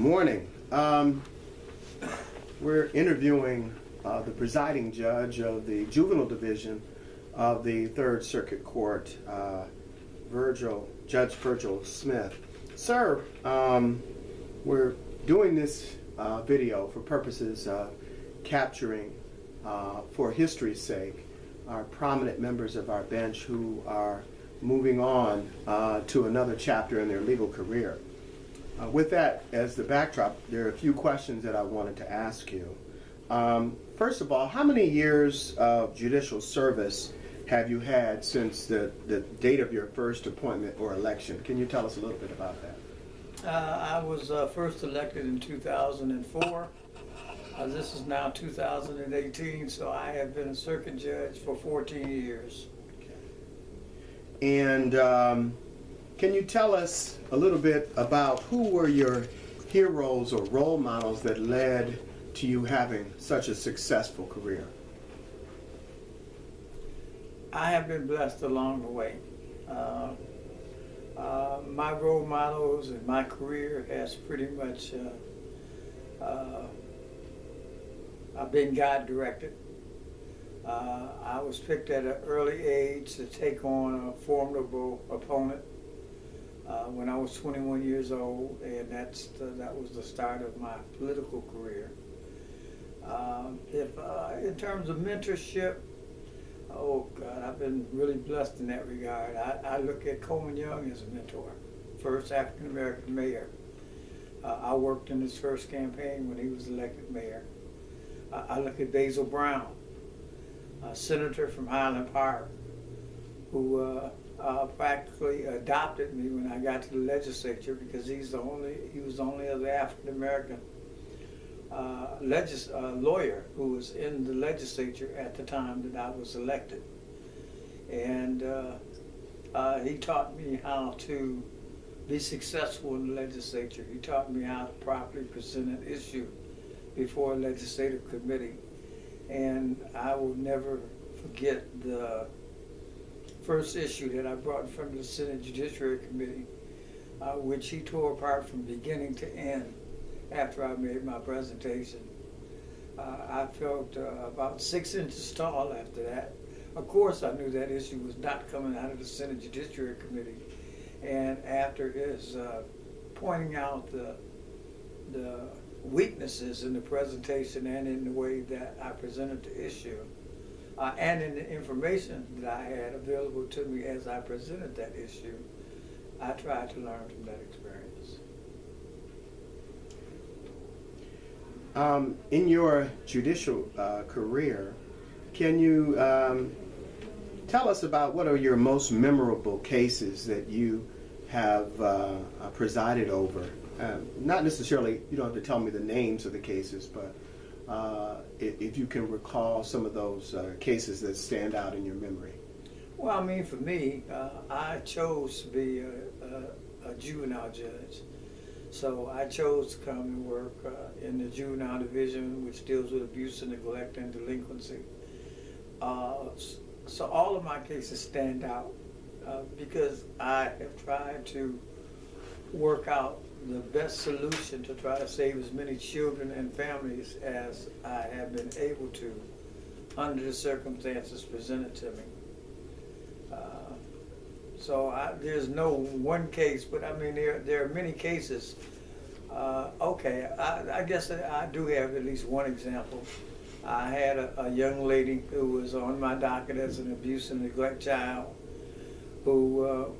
morning. We're interviewing the presiding judge of the Juvenile Division of the Third Circuit Court, Judge Virgil Smith. Sir, we're doing this video for purposes of capturing, for history's sake, our prominent members of our bench who are moving on to another chapter in their legal career. With that as the backdrop, there are a few questions that I wanted to ask you. First of all, how many years of judicial service have you had since the date of your first appointment or election? Can you tell us a little bit about that? I was first elected in 2004. This is now 2018, so I have been a circuit judge for 14 years. Okay. And can you tell us a little bit about who were your heroes or role models that led to you having such a successful career? I have been blessed along the way. My role models in my career has pretty much been God directed. I was picked at an early age to take on a formidable opponent when I was 21 years old, and that was the start of my political career. In terms of mentorship, oh God, I've been really blessed in that regard. I look at Coleman Young as a mentor, first African American mayor. I worked in his first campaign when he was elected mayor. I look at Basil Brown, a senator from Highland Park, who practically adopted me when I got to the legislature because he was the only other African American lawyer who was in the legislature at the time that I was elected. And he taught me how to be successful in the legislature. He taught me how to properly present an issue before a legislative committee. And I will never forget the first issue that I brought in front of the Senate Judiciary Committee, which he tore apart from beginning to end after I made my presentation. I felt about 6 inches tall after that. Of course, I knew that issue was not coming out of the Senate Judiciary Committee. And after his pointing out the weaknesses in the presentation and in the way that I presented the issue, and in the information that I had available to me as I presented that issue, I tried to learn from that experience. In your judicial career, can you tell us about what are your most memorable cases that you have presided over? Not necessarily, you don't have to tell me the names of the cases, but if you can recall some of those cases that stand out in your memory. Well, I mean, for me, I chose to be a juvenile judge. So I chose to come and work in the Juvenile Division, which deals with abuse and neglect and delinquency. So all of my cases stand out because I have tried to work out the best solution to try to save as many children and families as I have been able to under the circumstances presented to me. There's no one case, but I mean there are many cases. Okay, I guess I do have at least one example. I had a young lady who was on my docket as an abuse and neglect child, who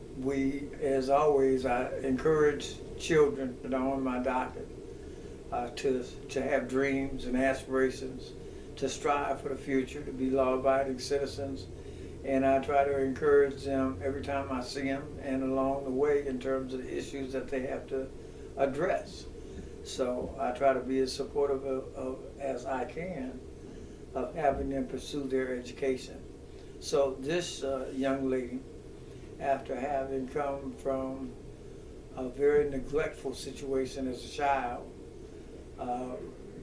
as always, I encourage children that are on my docket to have dreams and aspirations, to strive for the future, to be law-abiding citizens. And I try to encourage them every time I see them and along the way in terms of the issues that they have to address. So I try to be as supportive as I can of having them pursue their education. So this young lady, after having come from a very neglectful situation as a child,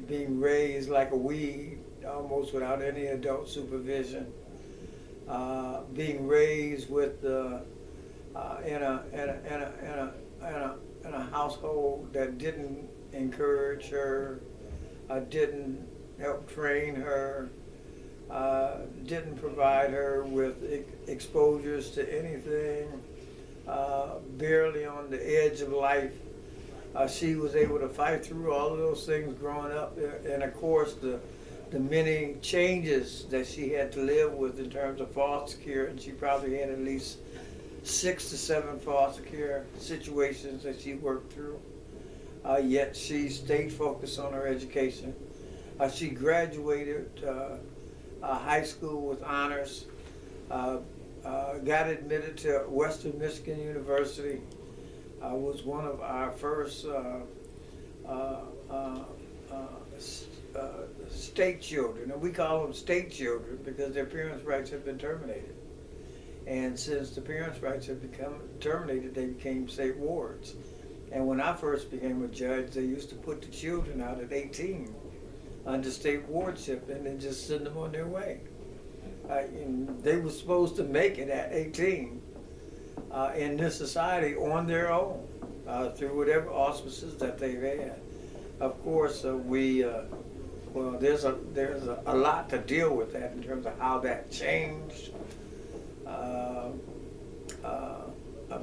being raised like a weed, almost without any adult supervision, being raised with in a household that didn't encourage her, didn't help train her, didn't provide her with exposures to anything, barely on the edge of life. She was able to fight through all of those things growing up, and of course the many changes that she had to live with in terms of foster care, and she probably had at least 6 to 7 foster care situations that she worked through. Yet she stayed focused on her education. She graduated high school with honors, got admitted to Western Michigan University, was one of our first state children, and we call them state children because their parents' rights have been terminated. And since the parents' rights have become terminated, they became state wards. And when I first became a judge, they used to put the children out at 18 under state wardship and then just send them on their way. And they were supposed to make it at 18 in this society on their own through whatever auspices that they've had. Of course, well, there's a lot to deal with that in terms of how that changed.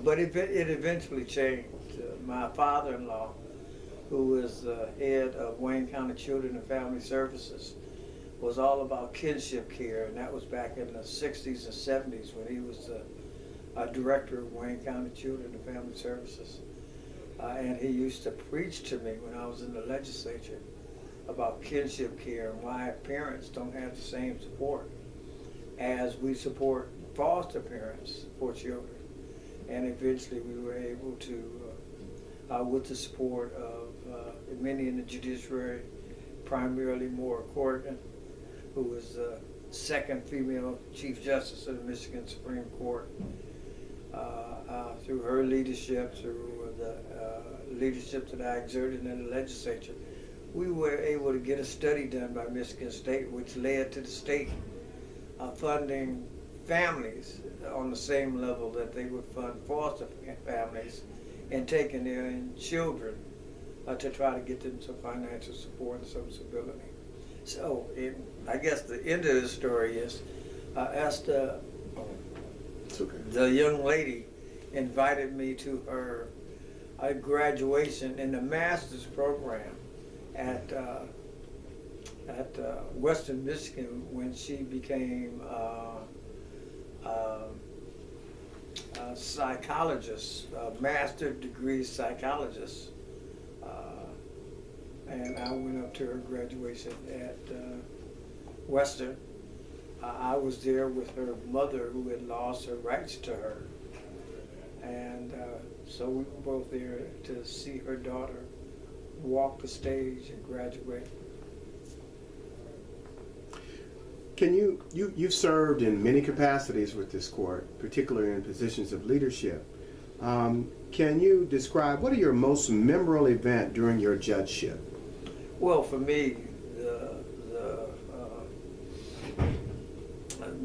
But it eventually changed. My father-in-law, who was the head of Wayne County Children and Family Services, was all about kinship care, and that was back in the 60s and 70s when he was the director of Wayne County Children and Family Services. And he used to preach to me when I was in the legislature about kinship care and why parents don't have the same support as we support foster parents for children. And eventually we were able to, with the support of many in the judiciary, primarily Maura Corrigan, who was the second female Chief Justice of the Michigan Supreme Court, through her leadership, through the leadership that I exerted in the legislature, we were able to get a study done by Michigan State, which led to the state funding families on the same level that they would fund foster families and taking their children to try to get them some financial support and some stability. So I guess the end of the story is as the young lady invited me to her graduation in the master's program at Western Michigan when she became a psychologist, a master's degree psychologist. And I went up to her graduation at Western. I was there with her mother who had lost her rights to her. And so we were both there to see her daughter walk the stage and graduate. You've served in many capacities with this court, particularly in positions of leadership. Can you describe what are your most memorable event during your judgeship? Well, for me,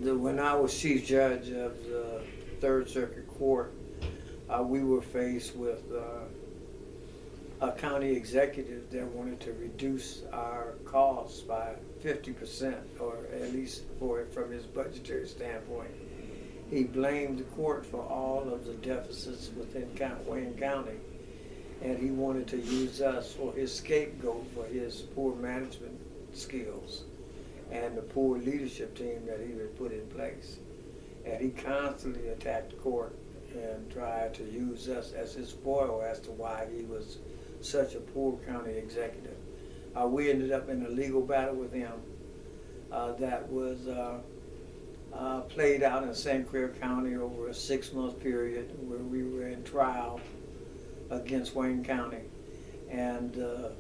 when I was chief judge of the Third Circuit Court, we were faced with a county executive that wanted to reduce our costs by 50%, or at least from his budgetary standpoint. He blamed the court for all of the deficits within Wayne County, and he wanted to use us for his scapegoat for his poor management skills and the poor leadership team that he had put in place. And he constantly attacked the court and tried to use us as his foil as to why he was such a poor county executive. We ended up in a legal battle with him that was played out in St. Clair County over a 6-month period where we were in trial against Wayne County. And the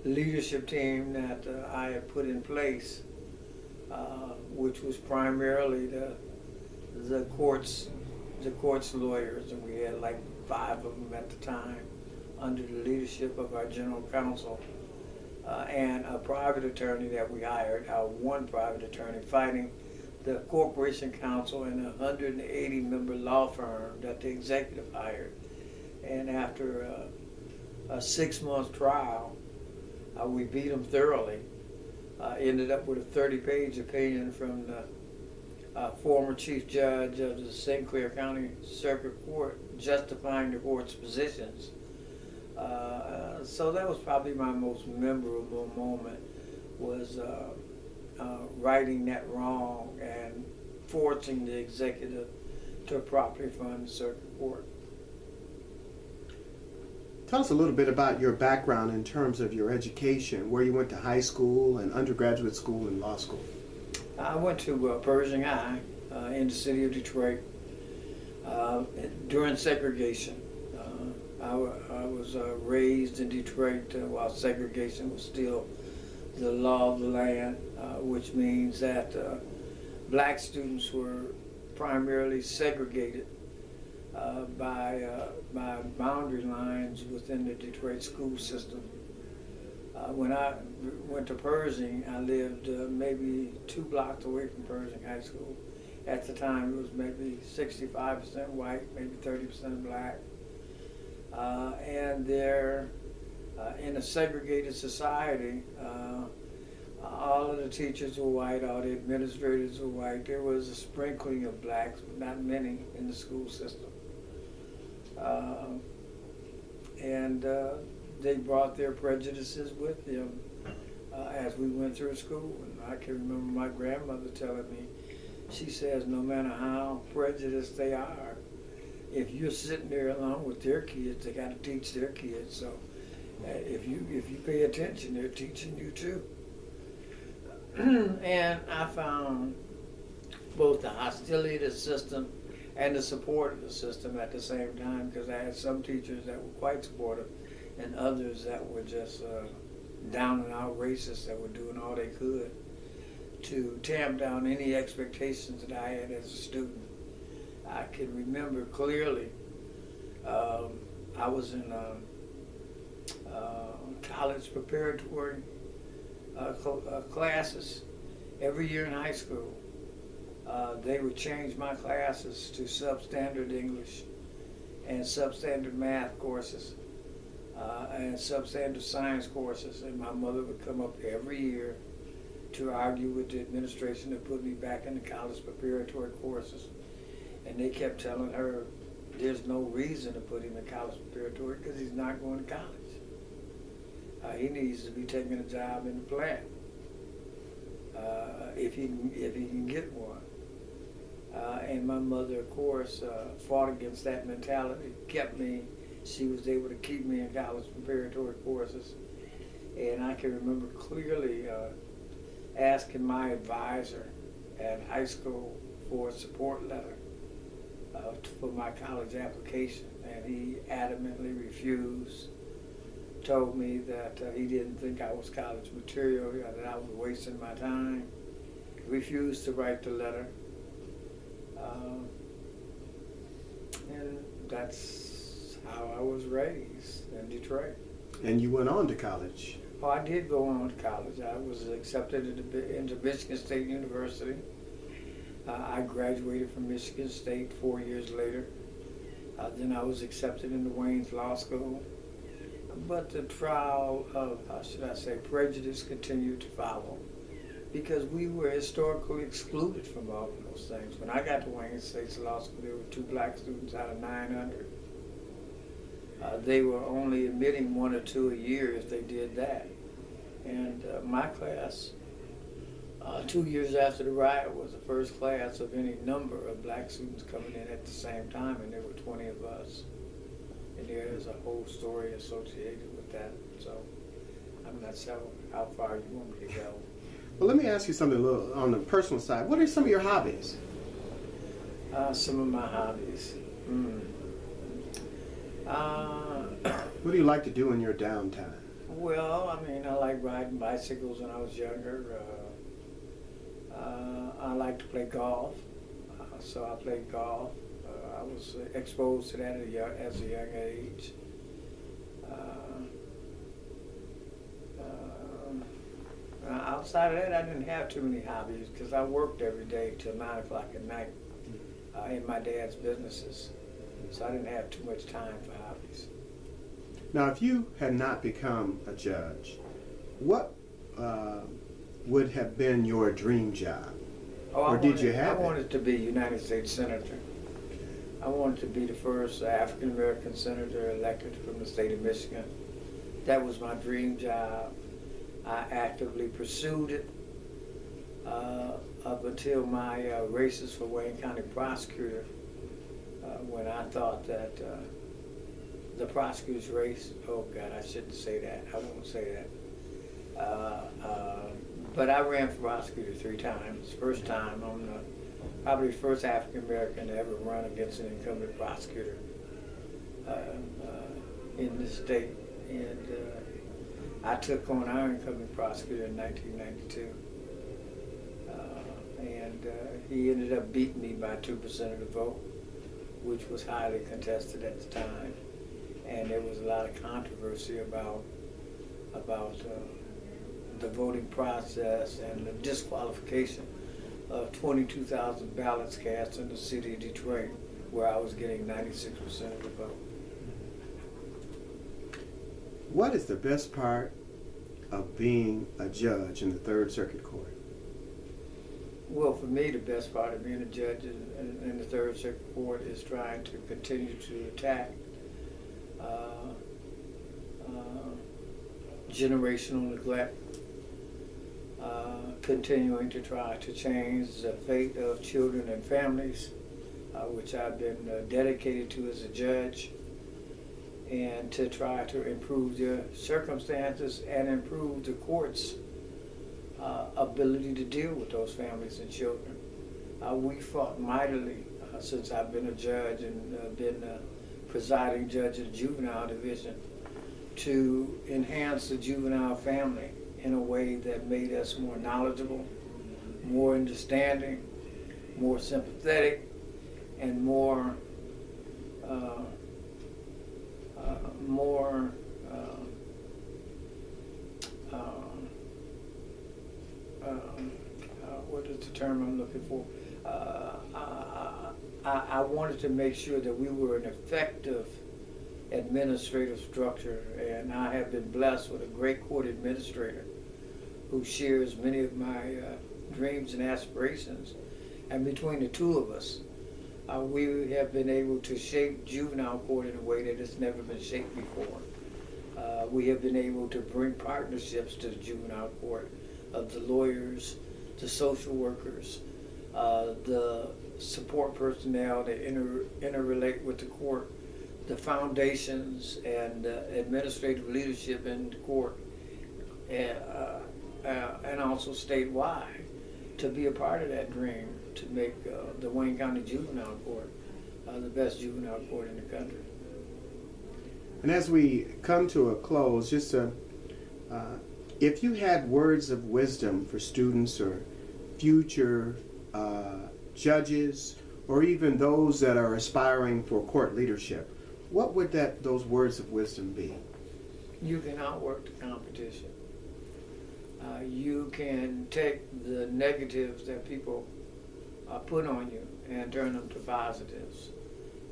leadership team that I had put in place, which was primarily the court's lawyers, and we had like 5 of them at the time under the leadership of our general counsel, and a private attorney that we hired, our one private attorney, fighting the corporation counsel and a 180-member law firm that the executive hired. And after a 6-month trial. We beat them thoroughly. Ended up with a 30-page opinion from the former chief judge of the St. Clair County Circuit Court justifying the court's positions. So that was probably my most memorable moment, was righting that wrong and forcing the executive to properly fund the circuit court. Tell us a little bit about your background in terms of your education, where you went to high school and undergraduate school and law school. I went to Pershing High in the city of Detroit during segregation. I was raised in Detroit while segregation was still the law of the land, which means that black students were primarily segregated by boundary lines within the Detroit school system. When I went to Pershing, I lived maybe 2 blocks away from Pershing High School. At the time, it was maybe 65% white, maybe 30% black. And there, in a segregated society, all of the teachers were white, all the administrators were white. There was a sprinkling of blacks, but not many in the school system. They brought their prejudices with them as we went through school. And I can remember my grandmother telling me, she says, no matter how prejudiced they are, if you're sitting there along with their kids, they got to teach their kids. So if you pay attention, they're teaching you too. And I found both the hostility of the system and the support of the system at the same time, because I had some teachers that were quite supportive and others that were just down and out racists that were doing all they could to tamp down any expectations that I had as a student. I can remember clearly, I was in college preparatory classes. Every year in high school, they would change my classes to substandard English and substandard math courses and substandard science courses. And my mother would come up every year to argue with the administration to put me back in the college preparatory courses. And they kept telling her there's no reason to put him in college preparatory because he's not going to college. He needs to be taking a job in the plant if he can get one. And my mother, of course, fought against that mentality, kept me. She was able to keep me in college preparatory courses. And I can remember clearly asking my advisor at high school for a support letter for my college application, and he adamantly refused. Told me that he didn't think I was college material, that I was wasting my time. Refused to write the letter. And that's how I was raised in Detroit. And you went on to college. Oh, I did go on to college. I was accepted into Michigan State University. I graduated from Michigan State 4 years later. Then I was accepted into Wayne's Law School. But the trial of, how should I say, prejudice continued to follow, because we were historically excluded from all of those things. When I got to Wayne State Law School, there were 2 black students out of 900. They were only admitting 1 or 2 a year if they did that. And my class, 2 years after the riot, was the first class of any number of black students coming in at the same time, and there were 20 of us. And there is a whole story associated with that. So I'm not sure how far you want me to go. Well, let me ask you something a little on the personal side. What are some of your hobbies? Some of my hobbies. What do you like to do in your downtime? Well, I mean, I like riding bicycles when I was younger. I like to play golf, so I played golf. I was exposed to that as a young age. Outside of that, I didn't have too many hobbies because I worked every day till 9 o'clock at night in my dad's businesses. So I didn't have too much time for hobbies. Now, if you had not become a judge, what would have been your dream job? Or did you have I wanted to be United States Senator. I wanted to be the first African American senator elected from the state of Michigan. That was my dream job. I actively pursued it up until my races for Wayne County prosecutor, when I thought that the prosecutor's race, oh God, I shouldn't say that. I won't say that. But I ran for prosecutor 3 times. First time, I'm probably the first African American to ever run against an incumbent prosecutor in this state. And I took on our incumbent prosecutor in 1992. And he ended up beating me by 2% of the vote, which was highly contested at the time. And there was a lot of controversy about the voting process and the disqualification of 22,000 ballots cast in the city of Detroit, where I was getting 96% of the vote. What is the best part of being a judge in the Third Circuit Court? Well, for me, the best part of being a judge in the Third Circuit Court is trying to continue to attack generational neglect, continuing to try to change the fate of children and families, which I've been dedicated to as a judge, and to try to improve their circumstances and improve the court's ability to deal with those families and children. We fought mightily since I've been a judge and been a presiding judge of the juvenile division to enhance the juvenile family in a way that made us more knowledgeable, more understanding, more sympathetic, and more what is the term I'm looking for? I wanted to make sure that we were an effective administrative structure, and I have been blessed with a great court administrator who shares many of my dreams and aspirations. And between the two of us, we have been able to shape juvenile court in a way that has never been shaped before. We have been able to bring partnerships to the juvenile court of the lawyers, the social workers, the support personnel that interrelate with the court, the foundations and administrative leadership in the court, and also statewide, to be a part of that dream to make the Wayne County Juvenile Court the best juvenile court in the country. And as we come to a close, just if you had words of wisdom for students or future judges, or even those that are aspiring for court leadership, what would those words of wisdom be? You can outwork the competition. You can take the negatives that people put on you and turn them to positives.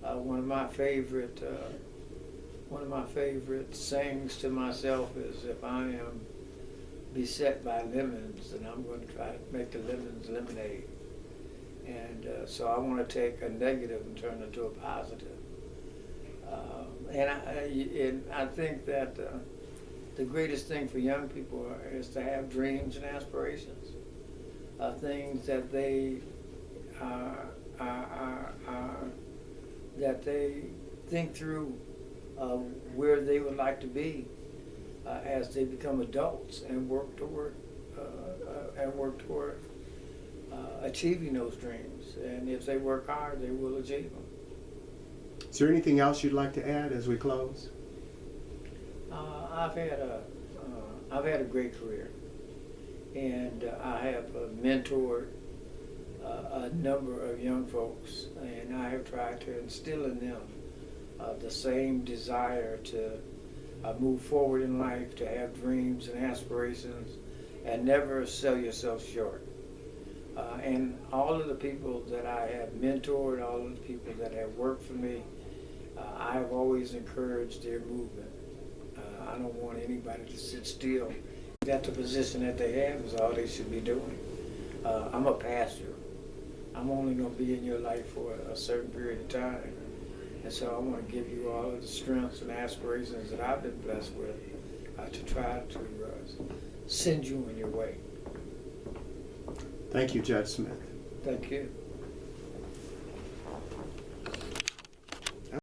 One of my favorite sayings to myself is, if I am beset by lemons, then I'm going to try to make the lemons lemonade. And so I want to take a negative and turn it to a positive. And I think that the greatest thing for young people is to have dreams and aspirations, things that they think through where they would like to be as they become adults, and work toward achieving those dreams. And if they work hard, they will achieve them. Is there anything else you'd like to add as we close? I've had a great career, and I have mentored a number of young folks, and I have tried to instill in them the same desire to move forward in life, to have dreams and aspirations, and never sell yourself short. And all of the people that I have mentored, all of the people that have worked for me, I have always encouraged their movement. I don't want anybody to sit still. That's the position that they have is all they should be doing. I'm a pastor. I'm only going to be in your life for a certain period of time. And so I want to give you all of the strengths and aspirations that I've been blessed with to try to send you on your way. Thank you, Judge Smith. Thank you.